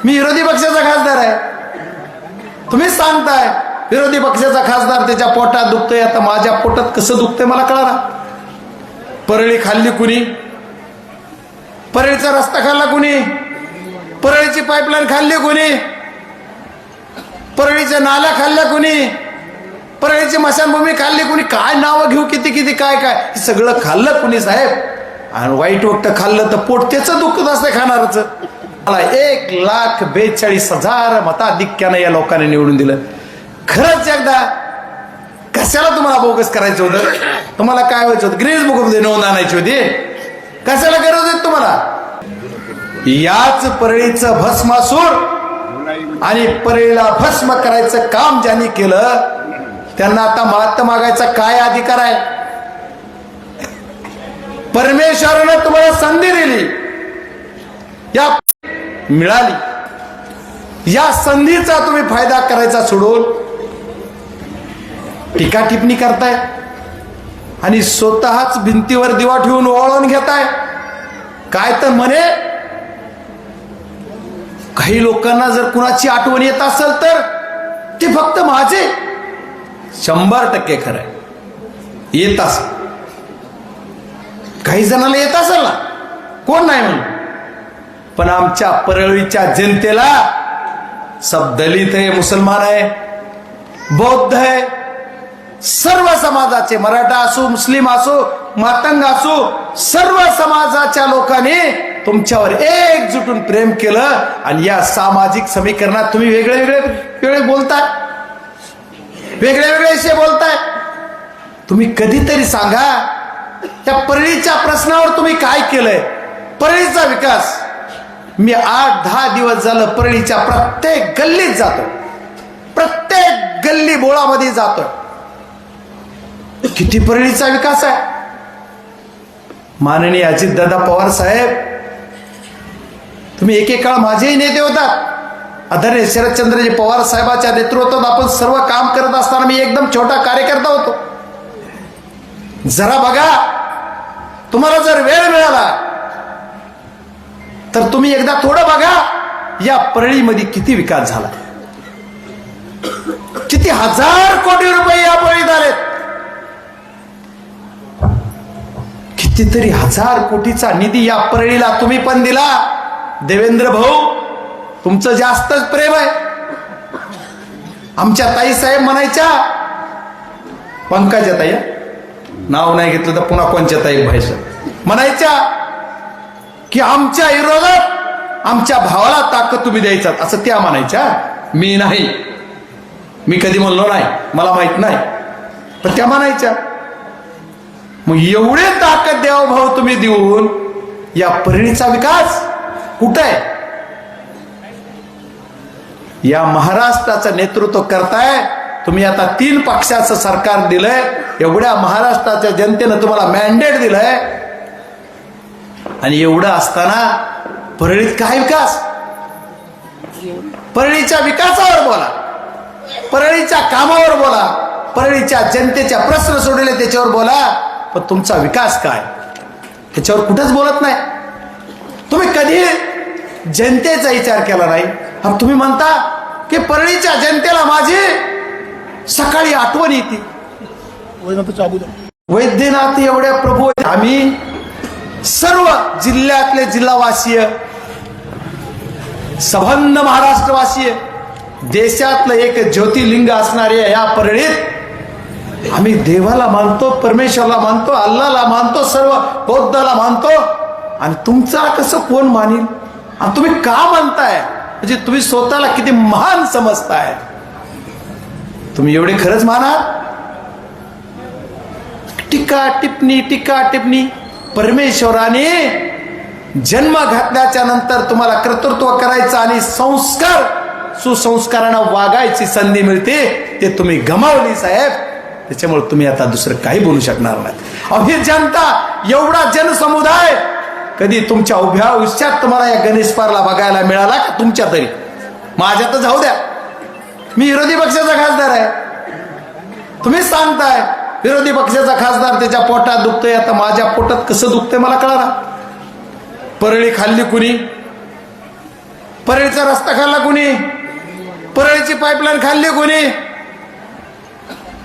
मी विरोधी पक्षाचा खासदार आहे, तुम्ही सांगताय विरोधी पक्षाचा खासदार त्याच्या पोटात दुखतोय, आता माझ्या पोटात कसं दुखतंय मला कळाला. परळी खाल्ली कुणी? परळीचा रस्ता खाल्ला कुणी? परळीची पाईपलाईन खाल्ली कुणी? परळीच्या नाल्या खाल्ल्या कुणी? परळीची मशानभूमी खाल्ली कुणी? काय नावं घेऊ, किती किती काय काय सगळं खाल्लं कुणी साहेब. आणि वाईट वक्त खाल्लं तर पोट त्याचं दुखत असतं खाणारच. मला 1,42,000 मताधिक्यानं या लोकांनी निवडून दिलं. खरंच एकदा कशाला तुम्हाला बोगस करायचं होतं? तुम्हाला काय व्हायचं होतं? गिनीज बुकमध्ये नोंद आणायची होती. कशाला गरज आहे तुम्हाला? याच परळीचं भस्मासूर आणि परळीला भस्म करायचं काम ज्यांनी केलं त्यांना आता मात मागायचा काय अधिकार आहे? परमेश्वरानं तुम्हाला संधी दिली, या मिळाली, या संधीचा तुम्ही फायदा करायचा सोडून टीका टिप्पणी करताय आणि स्वतःच भिंतीवर दिवा ठेवून ओवाळून घेताय. काय तर म्हणे काही लोकांना जर कुणाची आठवण येत असेल तर ते फक्त माझे. 100% खरं आहे, येत असेल. काही जणांना येत असेल ना, कोण नाही म्हणून. पण आमच्या परळीच्या जनतेला सब दलित आहे, मुसलमान आहे, बौद्ध आहे, सर्व समाजाचे, मराठा असो, मुस्लिम असो, मातंग असो, सर्व समाजाच्या लोकांनी तुमच्यावर एकजुटून प्रेम केलं. आणि या सामाजिक समीकरणात तुम्ही वेगळे वेगळे बोलताय, वेगळे वेगळे विषय बोलताय. तुम्ही कधीतरी सांगा त्या परळीच्या प्रश्नावर तुम्ही काय केलंय? परळीचा विकास. मी 8-10 दिवस झालं परळीच्या प्रत्येक गल्लीत जातो, प्रत्येक गल्ली बोळामध्ये जातो. किती परळीचा विकास आहे. माननीय अजितदादा पवार साहेब, तुम्ही एकेकाळ माझेही नेते होतात. आदरणीय शरदचंद्रजी पवार साहेबांच्या नेतृत्वात आपण सर्व काम करत असताना मी एकदम छोटा कार्यकर्ता होतो. जरा बघा, तुम्हाला जर वेळ मिळाला तर तुम्ही एकदा थोडं बघा या परळीमध्ये किती विकास झाला, किती 1000 कोटी रुपये या परळीत आलेत. कितीतरी 1000 कोटीचा निधी या परळीला तुम्ही पण दिला. देवेंद्र भाऊ, तुमचं जास्तच प्रेम आहे. आमच्या ताई साहेब म्हणायच्या, पंकजा ताई, नाव नाही घेतलं तर पुन्हा कोणच्या ताई व्हायचं, म्हणायच्या की आमच्या विरोधात आमच्या भावाला ताकद तुम्ही द्यायचा, असं त्या म्हणायच्या. मी नाही, मी कधी म्हणलो नाही, मला माहित नाही, पण त्या म्हणायच्या. मग एवढे ताकद द्यावं भाऊ तुम्ही देऊन या परळीचा विकास कुठं आहे? या महाराष्ट्राचं नेतृत्व करताय तुम्ही. आता 3 पक्षाचं सरकार दिलंय, एवढ्या महाराष्ट्राच्या जनतेनं तुम्हाला मॅन्डेट दिलंय. आणि एवढं असताना परळीत काय विकास? परळीच्या विकासावर बोला, परळीच्या कामावर बोला, परळीच्या जनतेच्या प्रश्न सोडले त्याच्यावर बोला. पण तुमचा विकास काय त्याच्यावर कुठेच बोलत नाही. तुम्ही कधी जनतेचा विचार केला नाही. तुम्ही म्हणता की परळीच्या जनतेला माझी सकाळी आठवण येते. वैद्यनाथ एवढ्या प्रभू, आम्ही सर्व जिल्ह्यातले जिल्हावासीय, संबंध महाराष्ट्रवासीय, देशातलं एक ज्योतिर्लिंग असणारे या परळीत आम्ही देवाला मानतो, परमेश्वरला मानतो, अल्लाला मानतो, सर्व बौद्धाला मानतो. आणि तुमचा कसं कोण मानील? आणि तुम्ही का मानताय? म्हणजे तुम्ही स्वतःला किती महान समजताय. तुम्ही एवढे खरंच माना? टीका टिप्पणी. परमेश्वराने जन्म घातल्याच्या नंतर तुम्हाला कर्तृत्व करायचं आणि सुसंस्कारानं वागायची संधी मिळते, ते तुम्ही गमावली साहेब. त्याच्यामुळे तुम्ही आता दुसरं काही बोलू शकणार नाही. अहो, जनता, एवढा जनसमुदाय कधी तुमच्या उभ्या आयुष्यात तुम्हाला या गणेश पारला बघायला मिळाला का? तुमच्या तरी, माझ्या तर जाऊ द्या. मी विरोधी पक्षाचा खासदार आहे, तुम्ही सांगताय विरोधी पक्षाचा खासदार त्याच्या पोटात दुखतोय, आता माझ्या पोटात कसं दुखतंय मला कळाला. परळी खाल्ली कुणी? परळीचा रस्ता खाल्ला कोणी? परळीची पाईपलाईन खाल्ली कोणी?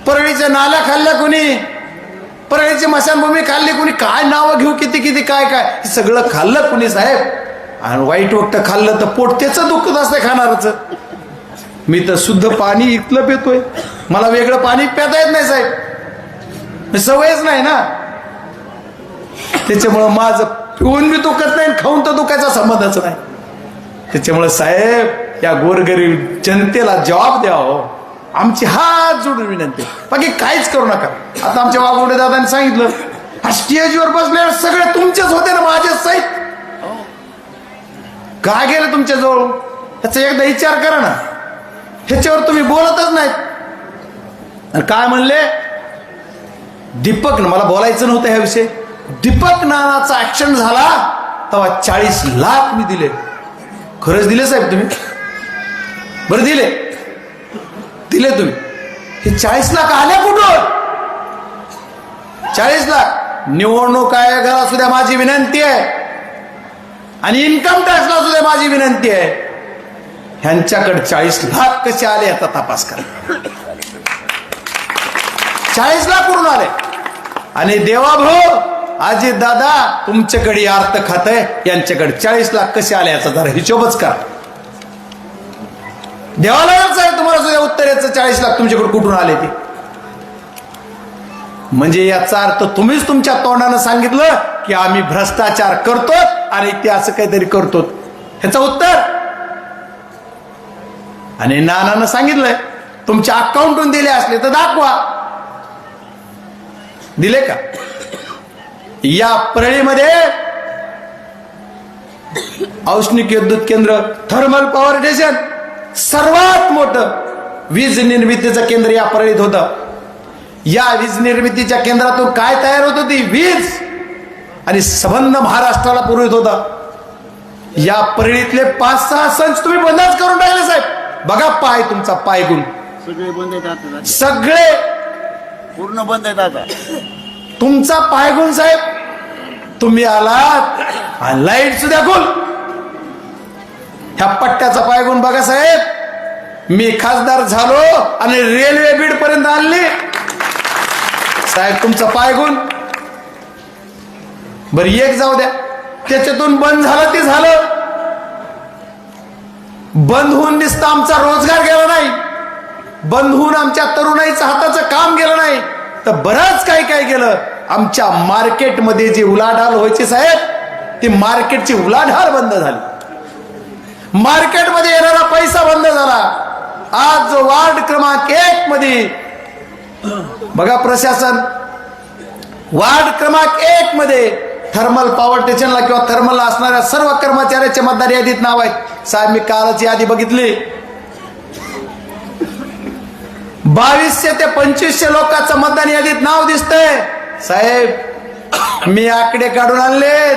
परळीच्या नाल्या खाल्ल्या कोणी? परळीची मशानभूमी खाल्ली कोणी? काय नावं घेऊ, किती किती काय काय सगळं खाल्लं कोणी साहेब? आणि वाईट वक्त खाल्लं तर पोट त्याचं दुखत असतं खाणारच. मी तर शुद्ध पाणी इथलं पितोय, मला वेगळं पाणी प्याता येत नाही साहेब, सवयच नाही ना. त्याच्यामुळं माझं पिऊन मी दुखत नाही, खाऊन तर दुखायचा संबंधच नाही. त्याच्यामुळे साहेब या गोरगरीब जनतेला जबाब द्यावं, आमची हात जोडून विनंती, बाकी काहीच करू नका. आता आमच्या वाघोडे दादांनी सांगितलं, हा स्टेजवर बसले सगळे तुमचेच होते ना, माझेच साहेब. काय गेलं तुमच्या जवळ ह्याचा एकदा विचार करा ना. ह्याच्यावर तुम्ही बोलतच नाहीत. काय म्हणले? दीपक, मला बोलायचं नव्हतं ह्या विषयी, दीपक नानाचा ऍक्शन झाला तेव्हा 40 लाख मी दिले. खरंच दिले साहेब तुम्ही? बरं दिले दिले तुम्ही. हे 40 लाख आले कुठून? 40 लाख निवडणूक आयोगाला सुद्धा माझी विनंती आहे आणि इन्कम टॅक्सला सुद्धा माझी विनंती आहे, ह्यांच्याकडे 40 लाख कसे आले याचा तपास करा. 40 लाख कुठून आले? आणि देवाभाऊ अजित दादा तुमच्याकडे अर्थ खात आहे, यांच्याकडे 40 लाख कसे आले याचा जरा हिशोबच करा. देवाला आहे तुम्हाला सुद्धा उत्तर याचं 40 लाख तुमच्याकडे कुठून आले ते. म्हणजे याचा अर्थ तुम्हीच तुमच्या तोंडानं सांगितलं की आम्ही भ्रष्टाचार करतो आणि ते असं काहीतरी करतो, ह्याचं उत्तर. आणि नानानं सांगितलंय तुमच्या अकाउंटून दिले असले तर दाखवा. दिले का? या परळीमध्ये औष्णिक विद्युत केंद्र, थर्मल पॉवर स्टेशन, सर्वात मोठं वीज निर्मितीचं केंद्र या परळीत होतं. या वीज निर्मितीच्या केंद्रातून काय तयार होत होती? वीज. आणि संबंध महाराष्ट्राला पुरवित होता. या परळीतले 5-6 संच तुम्ही बंदच करून टाकले साहेब. बघा पाय, तुमचा पाय गुण सगळे बंद आहेत, सगळे पूर्ण बंद आहेत आता. तुमचा पायगुण साहेब. तुम्ही आलात आणि लाईट सुद्धा गुल. ह्या पट्ट्याचा पायगुण बघा साहेब. मी खासदार झालो आणि रेल्वे बीड पर्यंत आणली साहेब, तुमचा पायगुण. बरं एक जाऊ द्या, त्याच्यातून बंद झालं ते झालं. बंद होऊन दिसतं आमचा रोजगार गेला नाही, बंद होऊन आमच्या तरुणाईचं हाताचं काम गेलं नाही, तर बरंच काय काय गेलं. आमच्या मार्केटमध्ये जी उलाढाल व्हायची साहेब, ती मार्केटची उलाढाल बंद झाली. मार्केटमध्ये येणारा पैसा बंद झाला. आज वार्ड क्रमांक 1 मध्ये बघा प्रशासन, वार्ड क्रमांक 1 मध्ये थर्मल पॉवर स्टेशनला किंवा थर्मलला असणाऱ्या सर्व कर्मचाऱ्याचे मतदार यादीत नाव आहेत साहेब. मी कालची यादी बघितली, 2200 ते 2500 लोकांचं मतदान यादीत नाव दिसतंय साहेब. मी आकडे काढून आणले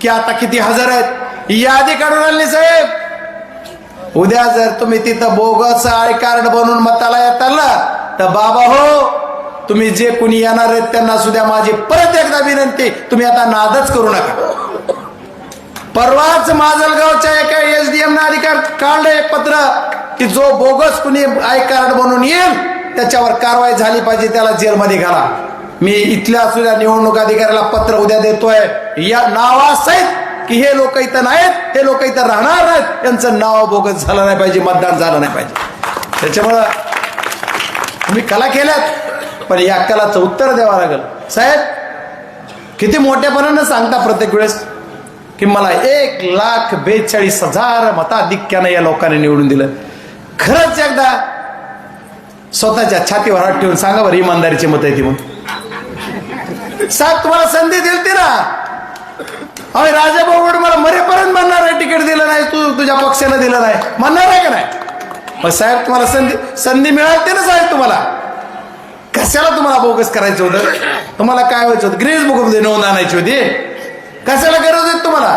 की आता किती हजार आहेत, यादी काढून आणली साहेब. उद्या जर तुम्ही तिथं बोगस आय कार्ड बनवून मताला येताल ना, तर बाबा हो, तुम्ही जे कुणी येणार आहेत त्यांना सुद्धा माझी परत एकदा विनंती, तुम्ही आता नादच करू नका. परवाच माजलगावच्या एका SDM ने अधिकार काढले पत्र की जो बोगस कुणी आय कार्ड बनवून येईल त्याच्यावर कारवाई झाली पाहिजे, त्याला जेलमध्ये घाला. मी इथल्या सुद्धा निवडणूक अधिकाऱ्याला पत्र उद्या देतोय या नावासहित की हे लोक इथं नाहीत, हे लोक इथं राहणार नाहीत, यांचं नाव बोगस झालं नाही पाहिजे, मतदान झालं नाही पाहिजे. त्याच्यामुळं तुम्ही कला केल्यात, पण या कलाचं उत्तर द्यावं लागेल साहेब. किती मोठ्यापणानं सांगता प्रत्येक वेळेस की मला 1,42,000 मताधिक्यानं या लोकांनी निवडून दिलं. खरंच एकदा स्वतःच्या छातीवर हात ठेवून सांगा बरं, इमानदारीची मत आहे ती मग साहेब. तुम्हाला संधी दिलती ना, अरे राजाभाऊ मला मरेपर्यंत म्हणणार आहे तिकीट दिलं नाही, तू तुझ्या पक्षानं दिलं नाही म्हणणार आहे का नाही? मग साहेब तुम्हाला संधी मिळाली ना साहेब. तुम्हाला कशाला तुम्हाला बोगस करायचं होतं? तुम्हाला काय व्हायचं होतं? ग्रीस बुक मध्ये नोंद आणायची होती, कशाला गरज होती तुम्हाला?